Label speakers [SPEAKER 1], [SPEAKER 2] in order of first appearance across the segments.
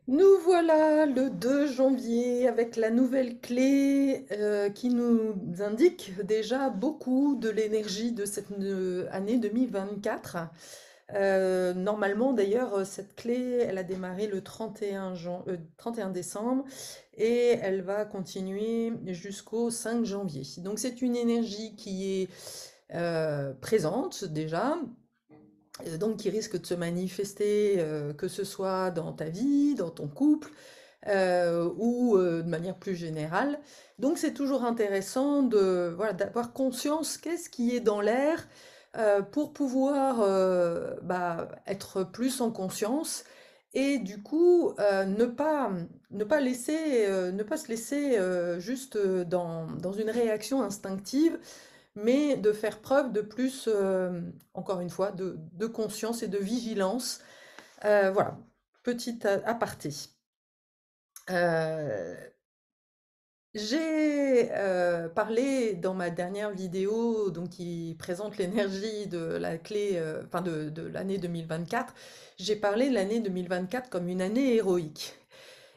[SPEAKER 1] Nous voilà le 2 janvier avec la nouvelle clé qui nous indique déjà beaucoup de l'énergie de cette année 2024. Normalement, d'ailleurs, cette clé, elle a démarré le 31 décembre et elle va continuer jusqu'au 5 janvier. Donc c'est une énergie qui est présente déjà, donc qui risque de se manifester, que ce soit dans ta vie, dans ton couple, ou de manière plus générale. Donc c'est toujours intéressant de, voilà, d'avoir conscience qu'est-ce qui est dans l'air pour pouvoir être plus en conscience et du coup ne pas se laisser juste dans une réaction instinctive, mais de faire preuve de plus, encore une fois, de conscience et de vigilance. Voilà, petit aparté. Euh, j'ai parlé dans ma dernière vidéo, donc qui présente l'énergie de la clé, enfin de l'année 2024. J'ai parlé de l'année 2024 comme une année héroïque.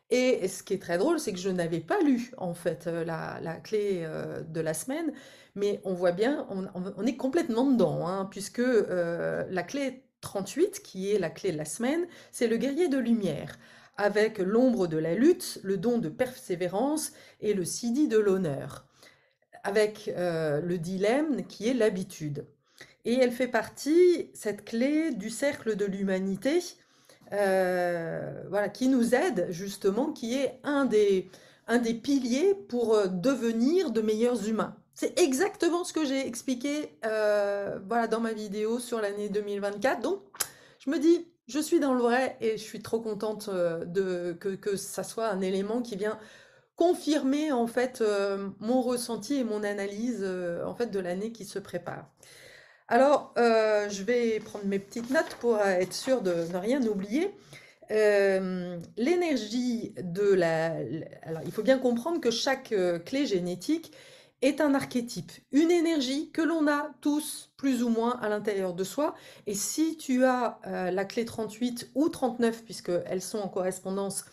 [SPEAKER 1] Et ce qui est très drôle, c'est que je n'avais pas lu en fait la clé de la semaine, mais on voit bien, on est complètement dedans, hein, puisque la clé 38, qui est la clé de la semaine, c'est le guerrier de lumière, avec l'ombre de la lutte, le don de persévérance et le sidi de l'honneur, avec le dilemme qui est l'habitude. Et elle fait partie, cette clé, du cercle de l'humanité, voilà, qui nous aide justement, qui est un des piliers pour devenir de meilleurs humains. C'est exactement ce que j'ai expliqué voilà, dans ma vidéo sur l'année 2024. Donc, je me dis, je suis dans le vrai et je suis trop contente que ça soit un élément qui vient confirmer en fait mon ressenti et mon analyse en fait de l'année qui se prépare. Alors, je vais prendre mes petites notes pour être sûre de ne rien oublier. L'énergie de alors, il faut bien comprendre que chaque clé génétique est un archétype, une énergie que l'on a tous plus ou moins à l'intérieur de soi. Et si tu as la clé 38 ou 39, puisqu'elles sont en correspondance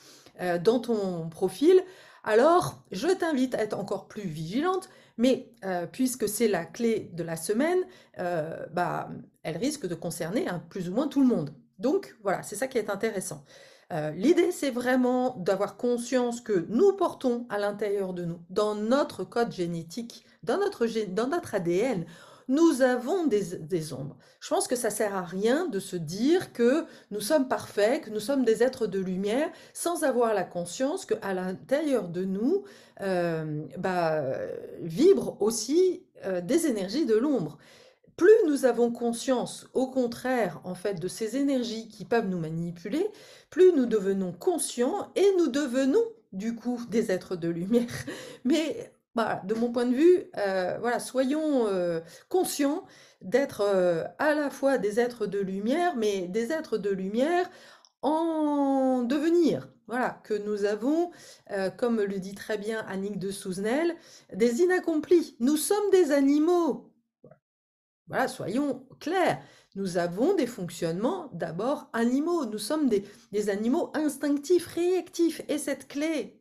[SPEAKER 1] dans ton profil, alors je t'invite à être encore plus vigilante. Mais puisque c'est la clé de la semaine, elle risque de concerner plus ou moins tout le monde. Donc voilà, c'est ça qui est intéressant. L'idée, c'est vraiment d'avoir conscience que nous portons à l'intérieur de nous, dans notre code génétique, dans notre ADN, nous avons des ombres. Je pense que ça sert à rien de se dire que nous sommes parfaits, que nous sommes des êtres de lumière, sans avoir la conscience qu'à l'intérieur de nous vibrent aussi des énergies de l'ombre. Plus nous avons conscience, au contraire, en fait, de ces énergies qui peuvent nous manipuler, plus nous devenons conscients et nous devenons, du coup, des êtres de lumière. Mais voilà, de mon point de vue, voilà, soyons conscients d'être à la fois des êtres de lumière, mais des êtres de lumière en devenir. Voilà, que nous avons, comme le dit très bien Annick de Souzenel, des inaccomplis. Nous sommes des animaux. Voilà, soyons clairs. Nous avons des fonctionnements d'abord animaux. Nous sommes des animaux instinctifs, réactifs. Et cette clé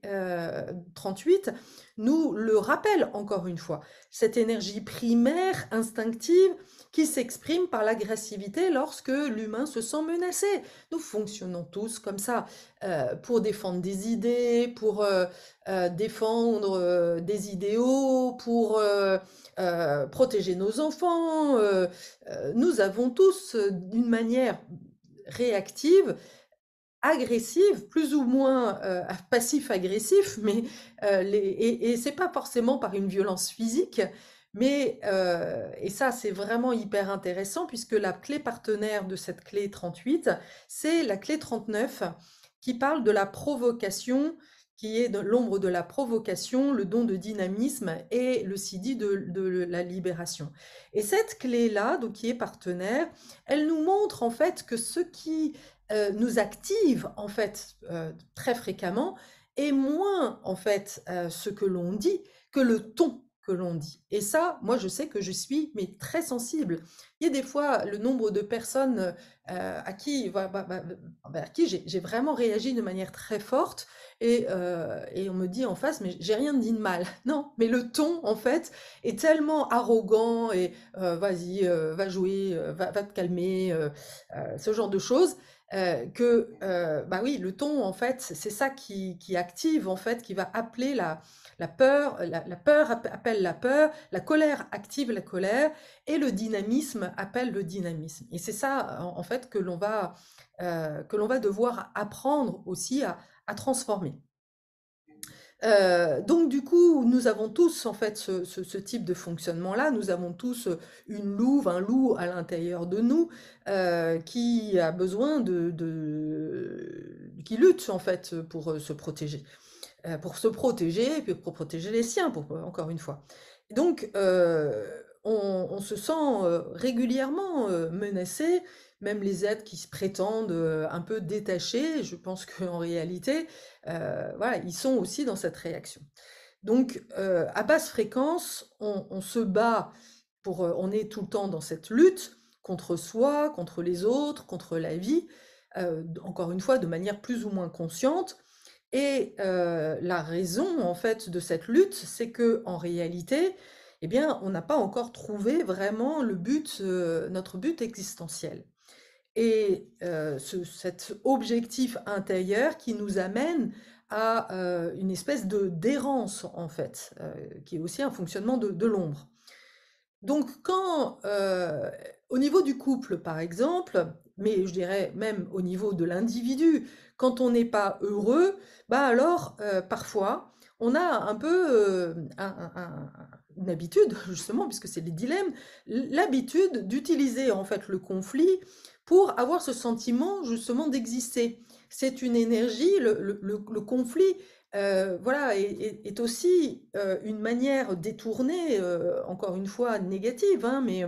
[SPEAKER 1] 38 nous le rappelle encore une fois. Cette énergie primaire, instinctive, qui s'exprime par l'agressivité lorsque l'humain se sent menacé. Nous fonctionnons tous comme ça, pour défendre des idées, pour défendre des idéaux, pour protéger nos enfants. Nous avons tous, d'une manière réactive, agressive, plus ou moins passif-agressif, mais et c'est pas forcément par une violence physique, mais et ça c'est vraiment hyper intéressant puisque la clé partenaire de cette clé 38, c'est la clé 39 qui parle de la provocation, qui est de l'ombre de la provocation, le don de dynamisme et le sidi de la libération. Et cette clé-là, donc qui est partenaire, elle nous montre en fait que ce qui nous active en fait très fréquemment et moins en fait ce que l'on dit que le ton. que l'on dit. Et ça, moi, je sais que je suis mais très sensible. Il y a des fois le nombre de personnes vers qui j'ai vraiment réagi de manière très forte et on me dit en face, mais j'ai rien dit de mal. Non, mais le ton, en fait, est tellement arrogant et vas-y, va jouer, va te calmer, ce genre de choses. Bah oui, le ton, en fait, c'est ça qui active, en fait, qui va appeler la peur, la peur appelle la peur, la colère active la colère, et le dynamisme appelle le dynamisme. Et c'est ça, en fait, que l'on va devoir apprendre aussi à transformer. Donc du coup, nous avons tous en fait ce type de fonctionnement-là. Nous avons tous une louve, un loup à l'intérieur de nous qui a besoin qui lutte en fait pour se protéger, et puis pour protéger les siens, encore une fois. Donc, on se sent régulièrement menacé, même les êtres qui se prétendent un peu détachés, je pense qu'en réalité, voilà, ils sont aussi dans cette réaction. Donc, à basse fréquence, on se bat on est tout le temps dans cette lutte contre soi, contre les autres, contre la vie, encore une fois, de manière plus ou moins consciente. Et la raison, en fait, de cette lutte, c'est que en réalité, eh bien, on n'a pas encore trouvé vraiment notre but existentiel. Et cet objectif intérieur qui nous amène à une espèce d'errance, en fait, qui est aussi un fonctionnement de l'ombre. Donc au niveau du couple, par exemple, mais je dirais même au niveau de l'individu, quand on n'est pas heureux, bah alors, parfois, on a un peu, une habitude, justement, puisque c'est les dilemmes, l'habitude d'utiliser, en fait, le conflit pour avoir ce sentiment, justement, d'exister. C'est une énergie, le conflit voilà, est aussi une manière détournée, encore une fois négative, hein, mais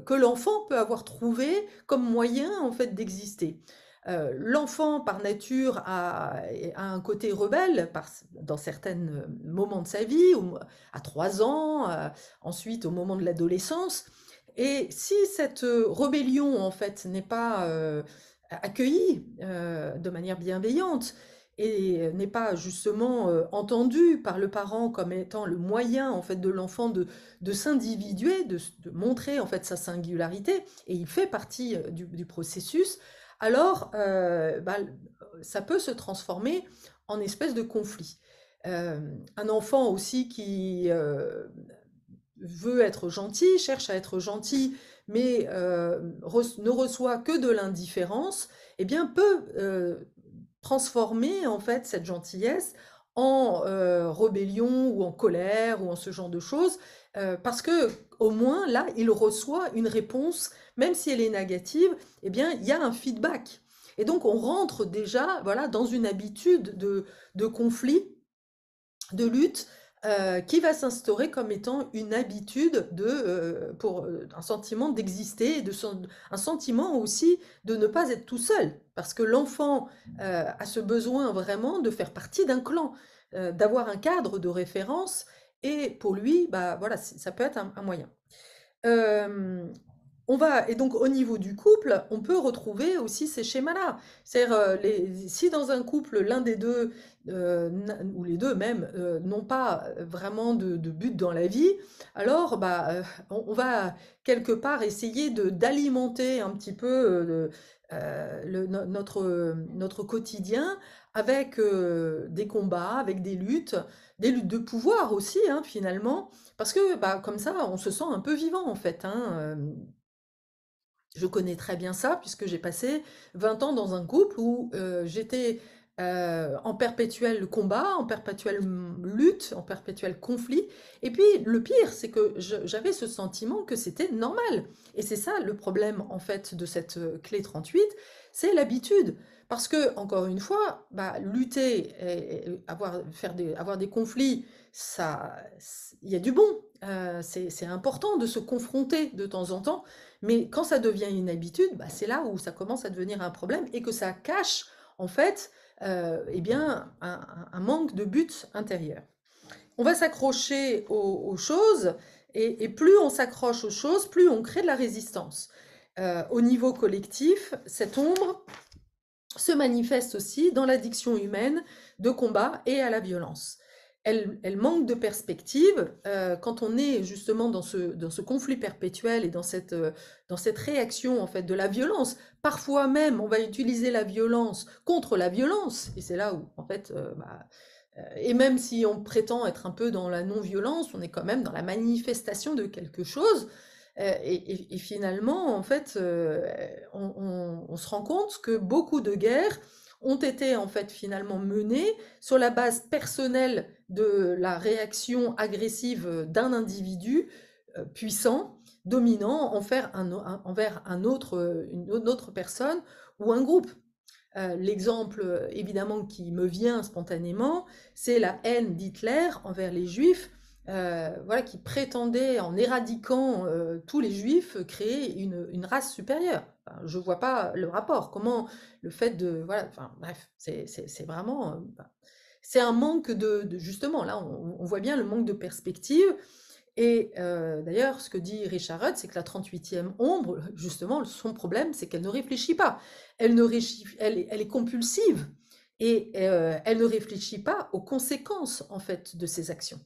[SPEAKER 1] que l'enfant peut avoir trouvé comme moyen en fait d'exister. L'enfant par nature a un côté rebelle dans certains moments de sa vie, à 3 ans, ensuite au moment de l'adolescence. Et si cette rébellion en fait n'est pas accueillie de manière bienveillante, et n'est pas justement entendu par le parent comme étant le moyen en fait de l'enfant de s'individuer, de montrer en fait sa singularité, et il fait partie du processus, alors bah, ça peut se transformer en espèce de conflit. Un enfant aussi qui veut être gentil, cherche à être gentil, mais ne reçoit que de l'indifférence, eh bien peut transformer en fait cette gentillesse en rébellion ou en colère ou en ce genre de choses, parce que au moins là, il reçoit une réponse, même si elle est négative, eh bien il y a un feedback. Et donc on rentre déjà voilà, dans une habitude de conflit, de lutte, qui va s'instaurer comme étant une habitude pour un sentiment d'exister, un sentiment aussi de ne pas être tout seul. Parce que l'enfant a ce besoin vraiment de faire partie d'un clan, d'avoir un cadre de référence, et pour lui, bah, voilà, ça peut être un moyen. Et donc au niveau du couple, on peut retrouver aussi ces schémas-là. C'est-à-dire, si dans un couple, l'un des deux, ou les deux même, n'ont pas vraiment de but dans la vie, alors bah, on va quelque part essayer d'alimenter un petit peu notre quotidien avec des combats, avec des luttes de pouvoir aussi, hein, finalement, parce que bah, comme ça, on se sent un peu vivant en fait, hein. Je connais très bien ça puisque j'ai passé 20 ans dans un couple où j'étais en perpétuel combat, en perpétuelle lutte, en perpétuel conflit. Et puis le pire, c'est que j'avais ce sentiment que c'était normal. Et c'est ça le problème en fait de cette clé 38, c'est l'habitude. Parce que, encore une fois, bah, lutter et avoir des conflits, il y a du bon. C'est important de se confronter de temps en temps, mais quand ça devient une habitude, bah, c'est là où ça commence à devenir un problème et que ça cache, en fait, eh bien, un manque de but intérieur. on va s'accrocher aux choses, et plus on s'accroche aux choses, plus on crée de la résistance. Au niveau collectif, cette ombre se manifeste aussi dans l'addiction humaine de combat et à la violence. Elle manque de perspective quand on est justement dans ce conflit perpétuel et dans cette réaction en fait de la violence. Parfois même, on va utiliser la violence contre la violence, et c'est là où en fait, et même si on prétend être un peu dans la non-violence, on est quand même dans la manifestation de quelque chose. Et finalement, en fait, on se rend compte que beaucoup de guerres ont été en fait finalement menées sur la base personnelle de la réaction agressive d'un individu puissant, dominant envers une autre personne ou un groupe. L'exemple évidemment qui me vient spontanément, c'est la haine d'Hitler envers les Juifs, voilà, qui prétendait, en éradiquant tous les Juifs, créer une race supérieure. Enfin, je ne vois pas le rapport. Comment le fait de... Voilà, enfin bref, c'est vraiment... c'est un manque justement, là, on voit bien le manque de perspective. Et d'ailleurs, ce que dit Richard Rudd, c'est que la 38e ombre, justement, son problème, c'est qu'elle ne réfléchit pas. Elle est compulsive et elle ne réfléchit pas aux conséquences, en fait, de ses actions.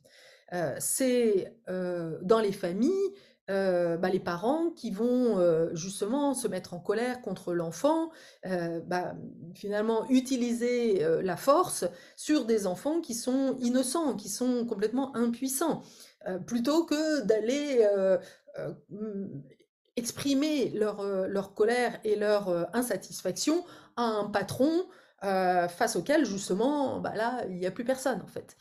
[SPEAKER 1] C'est dans les familles, les parents qui vont justement se mettre en colère contre l'enfant, finalement utiliser la force sur des enfants qui sont innocents, qui sont complètement impuissants, plutôt que d'aller exprimer leur colère et leur insatisfaction à un patron face auquel justement, là, il n'y a plus personne en fait.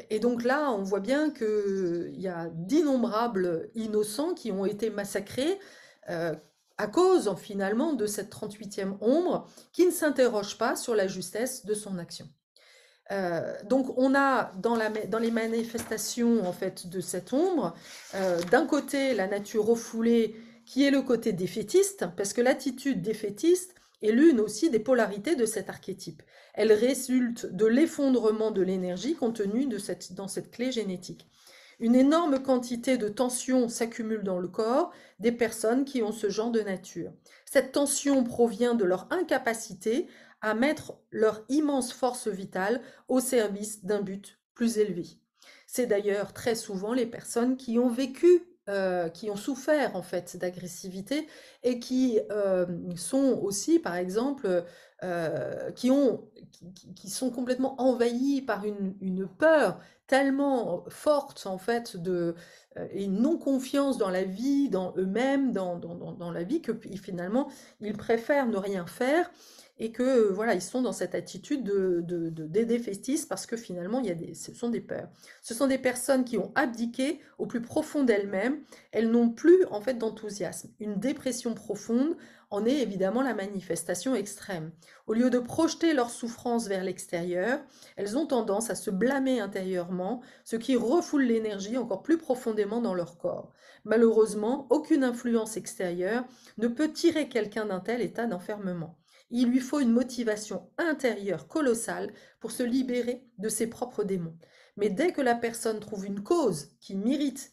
[SPEAKER 1] Et donc là, on voit bien qu'il y a d'innombrables innocents qui ont été massacrés euh, à cause finalement de cette 38e ombre qui ne s'interroge pas sur la justesse de son action. Donc on a dans les manifestations en fait de cette ombre, d'un côté la nature refoulée qui est le côté défaitiste, parce que l'attitude défaitiste est l'une aussi des polarités de cet archétype. Elle résulte de l'effondrement de l'énergie contenue dans cette clé génétique. Une énorme quantité de tension s'accumule dans le corps des personnes qui ont ce genre de nature. Cette tension provient de leur incapacité à mettre leur immense force vitale au service d'un but plus élevé. C'est d'ailleurs très souvent les personnes qui ont vécu, qui ont souffert en fait d'agressivité et qui sont aussi, par exemple, qui sont complètement envahies par une peur tellement forte en fait et une non-confiance dans la vie, dans eux-mêmes, dans la vie, que finalement ils préfèrent ne rien faire et que voilà, ils sont dans cette attitude des défaitistes parce que finalement ce sont des peurs. Ce sont des personnes qui ont abdiqué au plus profond d'elles-mêmes, elles n'ont plus en fait d'enthousiasme. Une dépression profonde en est évidemment la manifestation extrême. Au lieu de projeter leur souffrance vers l'extérieur, elles ont tendance à se blâmer intérieurement, ce qui refoule l'énergie encore plus profondément dans leur corps. Malheureusement, aucune influence extérieure ne peut tirer quelqu'un d'un tel état d'enfermement. Il lui faut une motivation intérieure colossale pour se libérer de ses propres démons. Mais dès que la personne trouve une cause qui mérite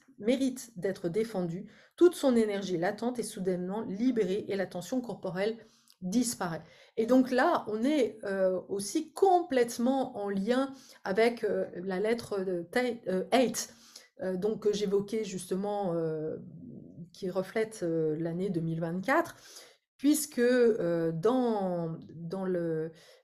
[SPEAKER 1] d'être défendue, toute son énergie latente est soudainement libérée et la tension corporelle disparaît. Et donc là, on est aussi complètement en lien avec la lettre 8, donc que j'évoquais justement, qui reflète l'année 2024, puisque dans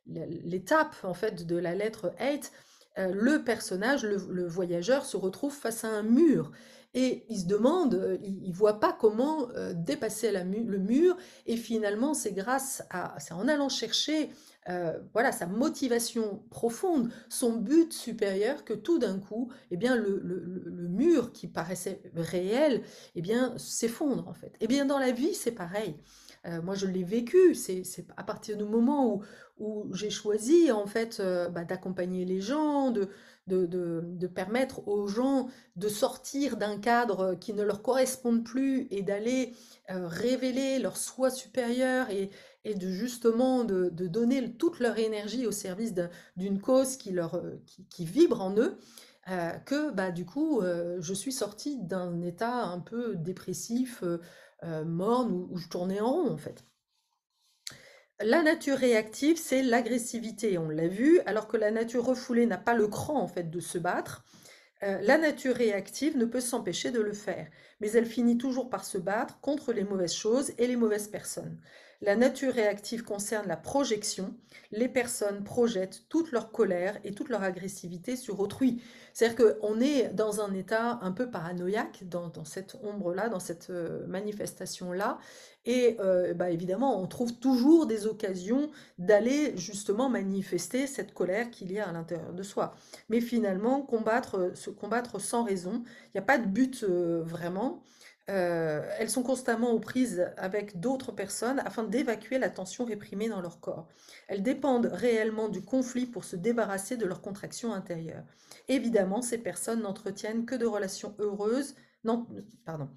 [SPEAKER 1] l'étape en fait de la lettre 8, le personnage, le voyageur, se retrouve face à un mur. Et il se demande, il ne voit pas comment dépasser le mur. Et finalement, c'est en allant chercher voilà, sa motivation profonde, son but supérieur, que tout d'un coup, eh bien, le mur qui paraissait réel, eh bien, s'effondre en fait. Et bien dans la vie, c'est pareil. Moi, je l'ai vécu. C'est à partir du moment où j'ai choisi en fait d'accompagner les gens, de permettre aux gens de sortir d'un cadre qui ne leur correspond plus et d'aller révéler leur soi supérieur et de justement de donner toute leur énergie au service d'une cause qui vibre en eux. que bah, du coup, je suis sortie d'un état un peu dépressif, morne, où je tournais en rond, en fait. La nature réactive, c'est l'agressivité, on l'a vu, alors que la nature refoulée n'a pas le cran, en fait, de se battre. La nature réactive ne peut s'empêcher de le faire, mais elle finit toujours par se battre contre les mauvaises choses et les mauvaises personnes. La nature réactive concerne la projection. Les personnes projettent toute leur colère et toute leur agressivité sur autrui. C'est-à-dire qu'on est dans un état un peu paranoïaque, dans cette ombre-là, dans cette manifestation-là. Et bah, évidemment, on trouve toujours des occasions d'aller justement manifester cette colère qu'il y a à l'intérieur de soi. Mais finalement, se combattre sans raison, il n'y a pas de but vraiment. Elles sont constamment aux prises avec d'autres personnes afin d'évacuer la tension réprimée dans leur corps. Elles dépendent réellement du conflit pour se débarrasser de leur contraction intérieure. Évidemment, ces personnes n'entretiennent que de relations heureuses. Non, pardon.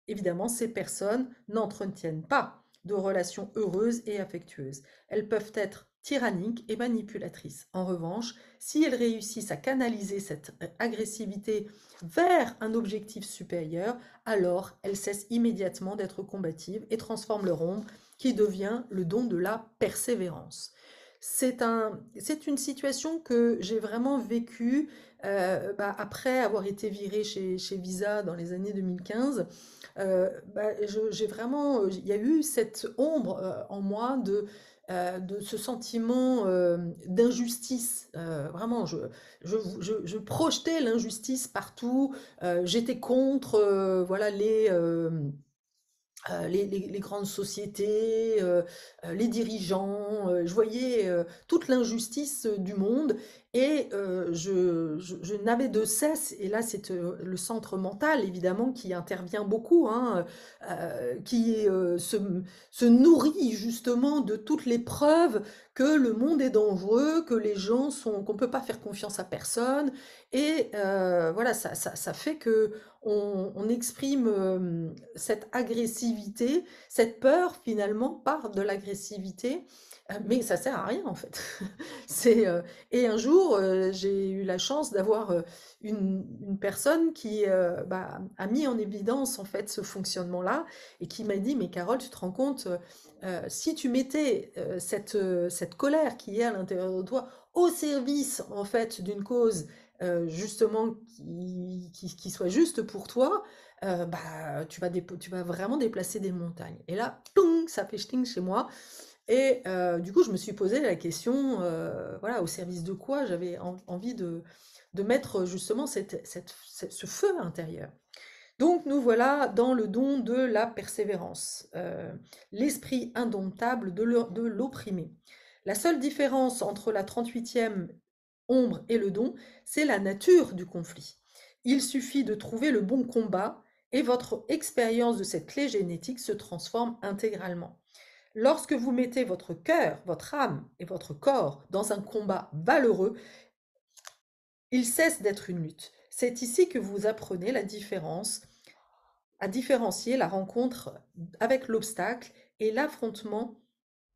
[SPEAKER 1] Évidemment, ces personnes n'entretiennent pas de relations heureuses et affectueuses. Elles peuvent être tyranniques et manipulatrices. En revanche, si elles réussissent à canaliser cette agressivité vers un objectif supérieur, alors elles cessent immédiatement d'être combatives et transforment leur ombre, qui devient le don de la persévérance. C'est une situation que j'ai vraiment vécue bah, après avoir été virée chez Visa dans les années 2015. Bah, j'ai vraiment, il y a eu cette ombre en moi de ce sentiment d'injustice. Vraiment, je projetais l'injustice partout. J'étais contre voilà, les grandes sociétés, les dirigeants. Je voyais toute l'injustice du monde et je n'avais de cesse, et là c'est le centre mental évidemment qui intervient beaucoup, hein, qui se nourrit justement de toutes les preuves que le monde est dangereux, que les gens sont, qu'on ne peut pas faire confiance à personne. Et voilà, ça fait que on exprime cette agressivité, cette peur finalement part de l'agressivité, mais ça sert à rien en fait. C'est, et un jour, j'ai eu la chance d'avoir une personne qui bah, a mis en évidence en fait ce fonctionnement-là et qui m'a dit, mais Carole, tu te rends compte, si tu mettais cette colère qui est à l'intérieur de toi au service en fait d'une cause justement qui soit juste pour toi, bah, tu vas vraiment déplacer des montagnes. Et là, toum, ça fait ch'ting chez moi. Et du coup, je me suis posé la question, voilà, au service de quoi j'avais envie de mettre justement ce feu intérieur. Donc nous voilà dans le don de la persévérance, l'esprit indomptable de l'opprimé. La seule différence entre la 38e ombre et le don, c'est la nature du conflit. Il suffit de trouver le bon combat et votre expérience de cette clé génétique se transforme intégralement. Lorsque vous mettez votre cœur, votre âme et votre corps dans un combat valeureux, il cesse d'être une lutte. C'est ici que vous apprenez la différence, à différencier la rencontre avec l'obstacle et l'affrontement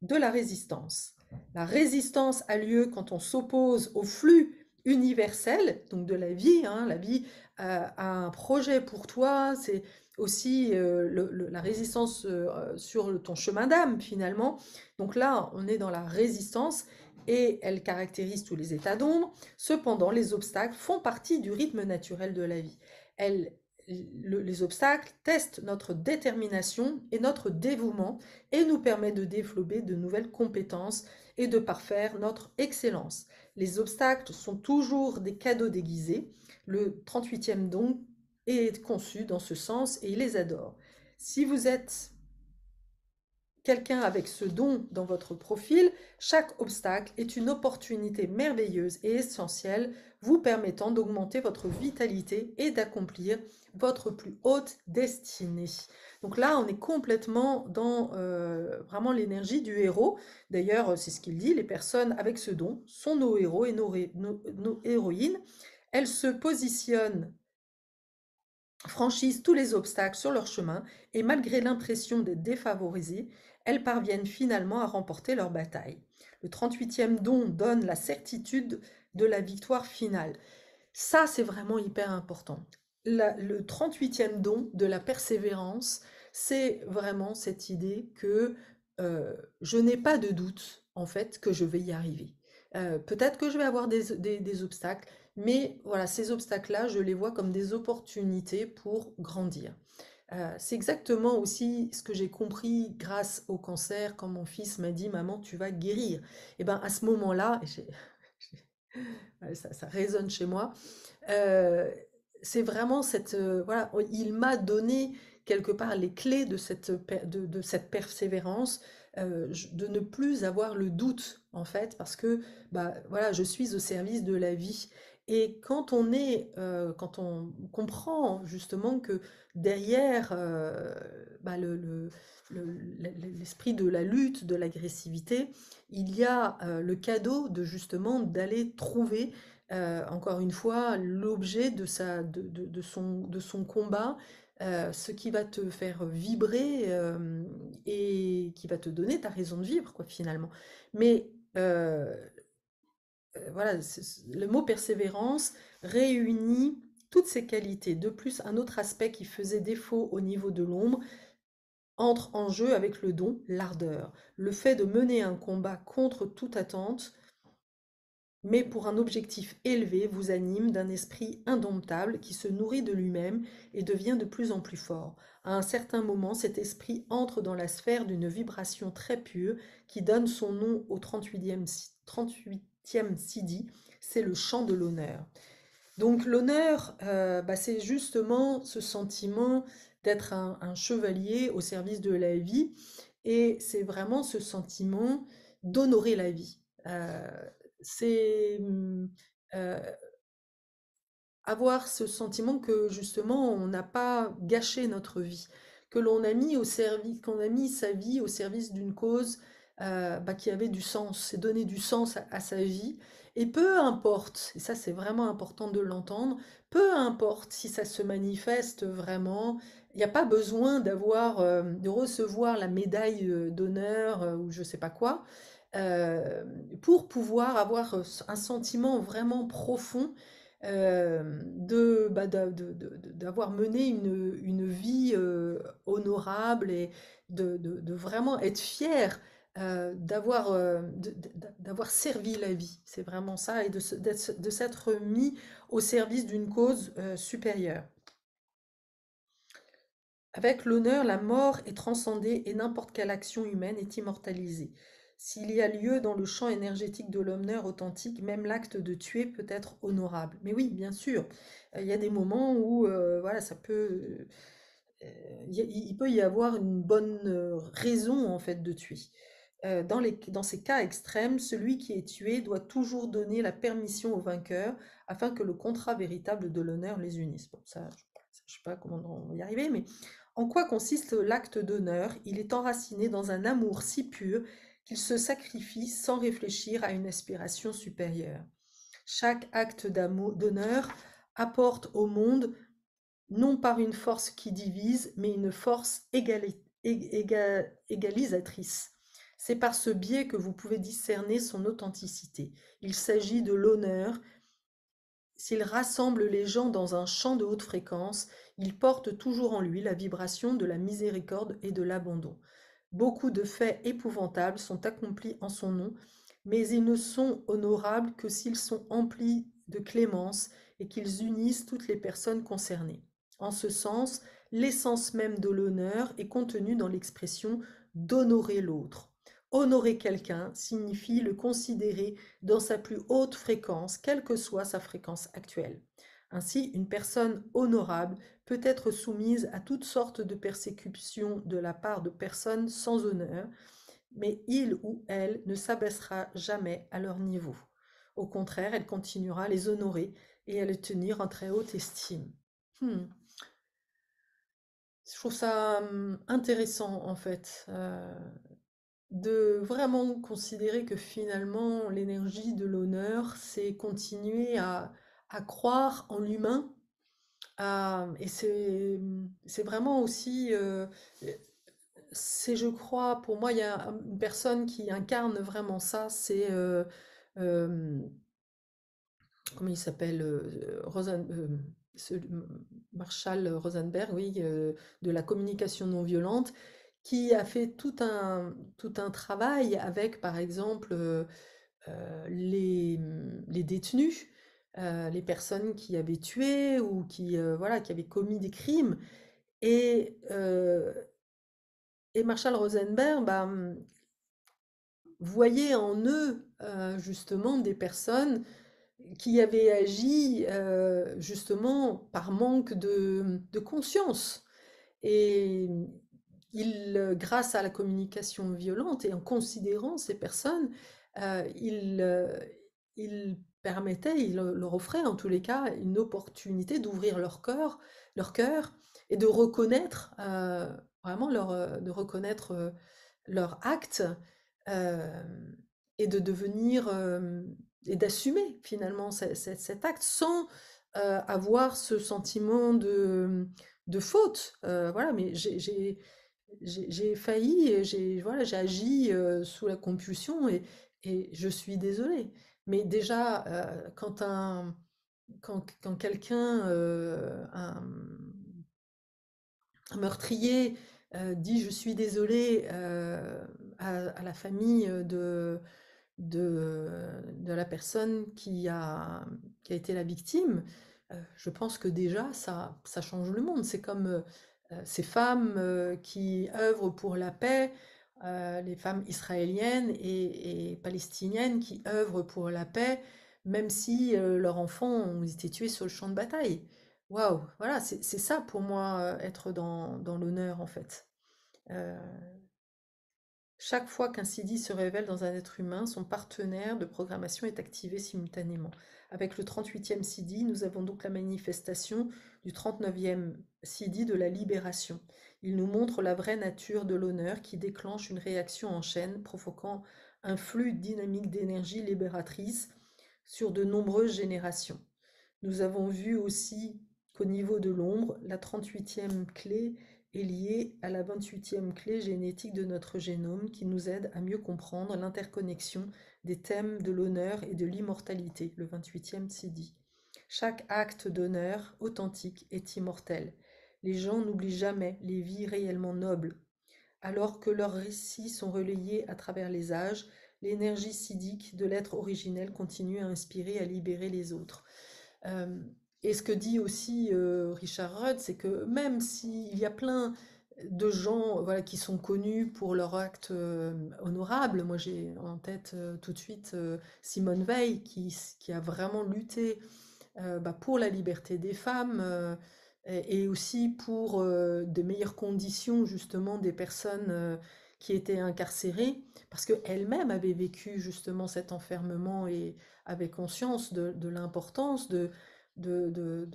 [SPEAKER 1] de la résistance. La résistance a lieu quand on s'oppose au flux universel, donc de la vie. Hein, la vie a un projet pour toi, c'est aussi la résistance sur ton chemin d'âme finalement. Donc là, on est dans la résistance et elle caractérise tous les états d'ombre. Cependant, les obstacles font partie du rythme naturel de la vie. Elles les obstacles testent notre détermination et notre dévouement et nous permettent de développer de nouvelles compétences et de parfaire notre excellence. Les obstacles sont toujours des cadeaux déguisés. Le 38e don est conçu dans ce sens et il les adore. Si vous êtes quelqu'un avec ce don dans votre profil, chaque obstacle est une opportunité merveilleuse et essentielle vous permettant d'augmenter votre vitalité et d'accomplir votre plus haute destinée. Donc là, on est complètement dans vraiment l'énergie du héros. D'ailleurs, c'est ce qu'il dit, les personnes avec ce don sont nos héros et nos héroïnes. Elles se positionnent, franchissent tous les obstacles sur leur chemin et malgré l'impression d'être défavorisées, elles parviennent finalement à remporter leur bataille. Le 38e don donne la certitude de la victoire finale. Ça, c'est vraiment hyper important. Le 38e don de la persévérance, c'est vraiment cette idée que je n'ai pas de doute, en fait, que je vais y arriver. Peut-être que je vais avoir des obstacles, mais voilà, ces obstacles-là, je les vois comme des opportunités pour grandir. C'est exactement aussi ce que j'ai compris grâce au cancer, quand mon fils m'a dit, Maman, tu vas guérir. Et ben à ce moment-là, ouais, ça résonne chez moi. Heu, c'est vraiment cette, voilà, il m'a donné quelque part les clés de cette persévérance, de ne plus avoir le doute en fait parce que, bah, voilà, je suis au service de la vie et quand on comprend justement que derrière, bah, l'esprit de la lutte, de l'agressivité, il y a, le cadeau de justement d'aller trouver encore une fois, l'objet de son combat, ce qui va te faire vibrer et qui va te donner ta raison de vivre, quoi, finalement. Mais voilà, le mot persévérance réunit toutes ces qualités. De plus, un autre aspect qui faisait défaut au niveau de l'ombre entre en jeu avec le don, l'ardeur. Le fait de mener un combat contre toute attente mais pour un objectif élevé vous anime d'un esprit indomptable qui se nourrit de lui-même et devient de plus en plus fort. À un certain moment, cet esprit entre dans la sphère d'une vibration très pure qui donne son nom au 38e Sidi, c'est le chant de l'honneur. Donc l'honneur, bah, c'est justement ce sentiment d'être un chevalier au service de la vie et c'est vraiment ce sentiment d'honorer la vie. C'est euh, avoir ce sentiment que justement on n'a pas gâché notre vie, que l'on a mis au service, qu'on a mis sa vie au service d'une cause bah, qui avait du sens, c'est donner du sens à sa vie. Et peu importe, et ça c'est vraiment important de l'entendre, peu importe si ça se manifeste vraiment, il n'y a pas besoin de recevoir la médaille d'honneur ou je sais pas quoi, euh, pour pouvoir avoir un sentiment vraiment profond d'avoir mené une vie honorable et de vraiment être fier d'avoir servi la vie. C'est vraiment ça, et de s'être mis au service d'une cause supérieure. Avec l'honneur, la mort est transcendée et n'importe quelle action humaine est immortalisée. S'il y a lieu dans le champ énergétique de l'honneur authentique, même l'acte de tuer peut être honorable. Mais oui, bien sûr, il y a des moments où voilà, il peut y avoir une bonne raison en fait de tuer. Dans ces cas extrêmes, celui qui est tué doit toujours donner la permission au vainqueur afin que le contrat véritable de l'honneur les unisse. Bon, ça, je ne sais pas comment on va y arriver, mais en quoi consiste l'acte d'honneur? Il est enraciné dans un amour si pur qu'il se sacrifie sans réfléchir à une aspiration supérieure. Chaque acte d'honneur apporte au monde non par une force qui divise, mais une force égalisatrice. C'est par ce biais que vous pouvez discerner son authenticité. Il s'agit de l'honneur. S'il rassemble les gens dans un champ de haute fréquence, il porte toujours en lui la vibration de la miséricorde et de l'abandon. Beaucoup de faits épouvantables sont accomplis en son nom, mais ils ne sont honorables que s'ils sont emplis de clémence et qu'ils unissent toutes les personnes concernées. En ce sens, l'essence même de l'honneur est contenue dans l'expression d'honorer l'autre. Honorer quelqu'un signifie le considérer dans sa plus haute fréquence, quelle que soit sa fréquence actuelle. Ainsi, une personne honorable peut être soumise à toutes sortes de persécutions de la part de personnes sans honneur, mais il ou elle ne s'abaissera jamais à leur niveau. Au contraire, elle continuera à les honorer et à les tenir en très haute estime. Hmm. Je trouve ça intéressant en fait, de vraiment considérer que finalement l'énergie de l'honneur, c'est continuer à croire en l'humain. Et c'est vraiment aussi, c'est je crois, pour moi, il y a une personne qui incarne vraiment ça, c'est comment il s'appelle, Marshall Rosenberg, oui, de la communication non violente, qui a fait tout un travail avec, par exemple, les détenus, les personnes qui avaient tué ou qui, voilà, qui avaient commis des crimes. Et, euh, et Marshall Rosenberg, bah, voyait en eux, justement, des personnes qui avaient agi, justement, par manque de conscience. Et grâce à la communication violente et en considérant ces personnes, il permettait, il leur offrait en tous les cas une opportunité d'ouvrir leur cœur et de reconnaître vraiment de reconnaître leurs actes euh, et de devenir et d'assumer finalement cet acte sans avoir ce sentiment de faute. Voilà, mais j'ai failli, et voilà, j'ai agi sous la compulsion et je suis désolée. Mais déjà, quand quelqu'un, un meurtrier, dit je suis désolé à la famille de la personne qui a été la victime, je pense que déjà ça change le monde. C'est comme ces femmes qui œuvrent pour la paix, les femmes israéliennes et palestiniennes qui œuvrent pour la paix, même si leurs enfants ont été tués sur le champ de bataille. Waouh, voilà, c'est ça pour moi, être dans l'honneur en fait. Euh, Chaque fois qu'un CD se révèle dans un être humain, son partenaire de programmation est activé simultanément. Avec le 38e CD, nous avons donc la manifestation du 39e CD de la libération. Il nous montre la vraie nature de l'honneur qui déclenche une réaction en chaîne, provoquant un flux dynamique d'énergie libératrice sur de nombreuses générations. Nous avons vu aussi qu'au niveau de l'ombre, la 38e clé est liée à la 28e clé génétique de notre génome qui nous aide à mieux comprendre l'interconnexion des thèmes de l'honneur et de l'immortalité, le 28e CD. Chaque acte d'honneur authentique est immortel. Les gens n'oublient jamais les vies réellement nobles. Alors que leurs récits sont relayés à travers les âges, l'énergie sidique de l'être originel continue à inspirer, à libérer les autres. Euh, et ce que dit aussi Richard Rudd, c'est que même s'il y a plein de gens, voilà, qui sont connus pour leurs actes honorables, moi j'ai en tête tout de suite Simone Veil qui a vraiment lutté bah, pour la liberté des femmes et aussi pour de meilleures conditions justement des personnes qui étaient incarcérées, parce qu'elle-même avait vécu justement cet enfermement et avait conscience de l'importance de, de, de-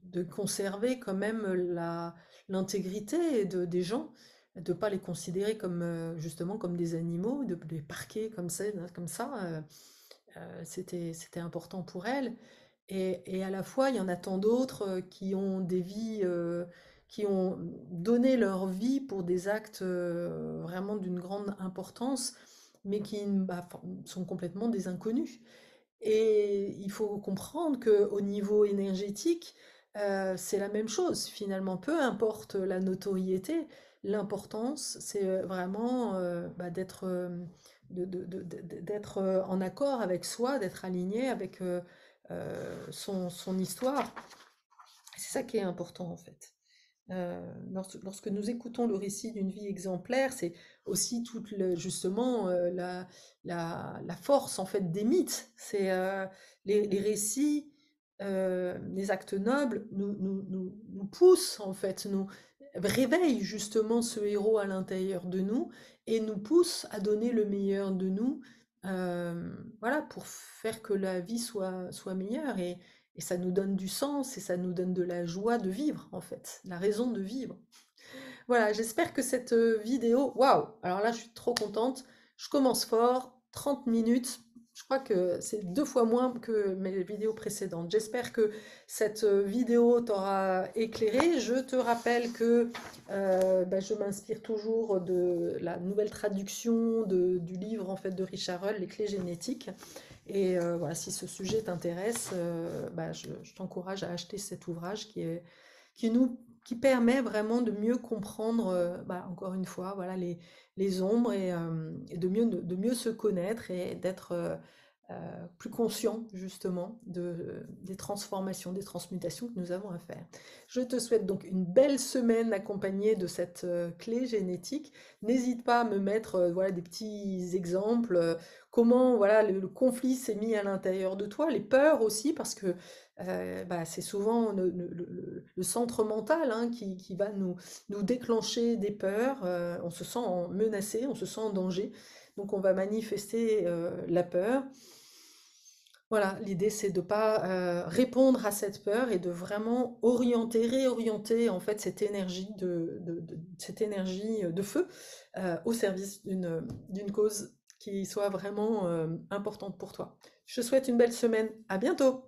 [SPEAKER 1] de conserver quand même l'intégrité des gens, de ne pas les considérer comme justement comme des animaux, de les parquer comme ça, c'était important pour elle. Et à la fois, il y en a tant d'autres qui ont des vies, qui ont donné leur vie pour des actes vraiment d'une grande importance, mais qui bah, sont complètement des inconnus. Et il faut comprendre qu'au niveau énergétique, c'est la même chose finalement. Peu importe la notoriété, l'importance, c'est vraiment bah, d'être en accord avec soi, d'être aligné avec son histoire. C'est ça qui est important en fait. Lorsque nous écoutons le récit d'une vie exemplaire, c'est aussi justement la force en fait des mythes. C'est les récits, les actes nobles nous poussent en fait, nous réveillent justement ce héros à l'intérieur de nous et nous poussent à donner le meilleur de nous, voilà, pour faire que la vie soit meilleure. Et ça nous donne du sens et ça nous donne de la joie de vivre, en fait, la raison de vivre. Voilà, j'espère que cette vidéo, waouh, alors là, je suis trop contente. Je commence fort, 30 minutes. Je crois que c'est 2 fois moins que mes vidéos précédentes. J'espère que cette vidéo t'aura éclairé. Je te rappelle que bah, je m'inspire toujours de la nouvelle traduction du livre en fait de Richard Hull, Les clés génétiques. Et voilà, si ce sujet t'intéresse, bah, je t'encourage à acheter cet ouvrage qui permet vraiment de mieux comprendre, bah, encore une fois, voilà, les ombres et de mieux se connaître et d'être plus conscient justement des transformations, des transmutations que nous avons à faire. Je te souhaite donc une belle semaine accompagnée de cette clé génétique. N'hésite pas à me mettre voilà, des petits exemples, comment voilà, le conflit s'est mis à l'intérieur de toi, les peurs aussi, parce que bah, c'est souvent le centre mental hein, qui va nous déclencher des peurs. On se sent menacé, on se sent en danger. Donc on va manifester la peur. Voilà, l'idée c'est de ne pas répondre à cette peur et de vraiment orienter, réorienter en fait cette énergie cette énergie de feu au service d'une cause qui soit vraiment importante pour toi. Je te souhaite une belle semaine. À bientôt!